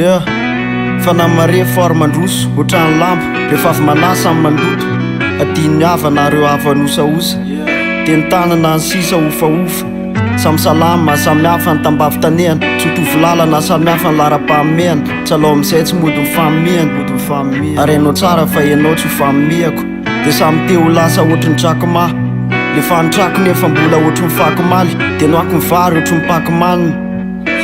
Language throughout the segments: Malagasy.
Yeah, fanamare fary mandroso otrany lampo rehefa avy manasa amin'ny mandoto adiny havanareo avanosaosa de ny tanana ny sisa ofaofa samy salama samy hafa ny tambavy tanehana tsy hotovy lalana samy hafa ny lara-pahamehana tsalao amizay tsy mody mifamihana ary hainao tsara fa ianao tsy hofamihako de samy teo lasa ohatry ny trakomahy le fanitrako nefa mbola ohatry mifakomaly de noako mivary ohatry mipakomanina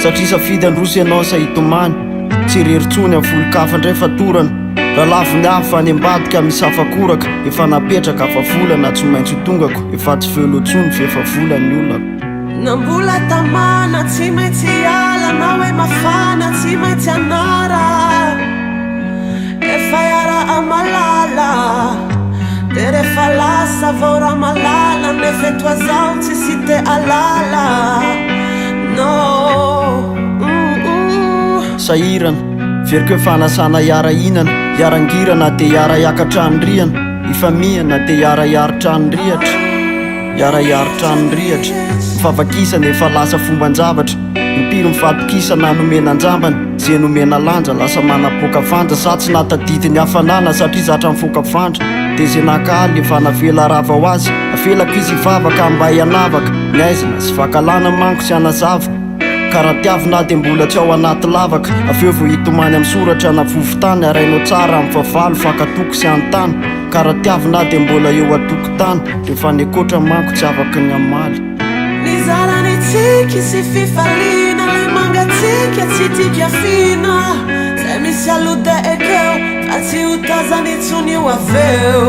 satria safidy androso ianao sahitomany tsy reritsony amin'ny volokafo ndray fatorana raha laviny hafa any ambadika misafakoraka efa napetraka fa volana tsy maintsy tongako efa tsy velotsony fefa volany olako nambola tamana tsy maintsy ala na hoe mafana tsy maintsy anara efa iara amalala de rehefa lasa vao raha malala nefa eto azao tsy sy te alala no sahirana veriko fanasana iara inana iarangirana de iara iakatranyriana ifamihana de iara iaritranyriatra iara iaritranyriatra mifavakisana efa lasa fomban-javatra mipiro mifatokisana nomena anjambany ze nomena lanja lasa manapoka fanja sa tsy natadidiny hafanana satria zatra mifoka fandra de ze nakaly efa navela rava ho azy avelako izy ivavaka mba hianavaka miaizina sy fakalana manko sy anazava karatiavina de mbola tsy ao anaty lavaka aveo vo hitomany amin'ny soratra na vovotany arainao tsara amin'ny vavalo fakatoko sy antany karatiavina de mbola eo atokotany rehefa nekotra manko tsy avaky ny amaly nizarany tsiky sy fifaliana le mangatsika tsy tika fina zay misy alode ekeo fa tsy hotazany tsony io aveo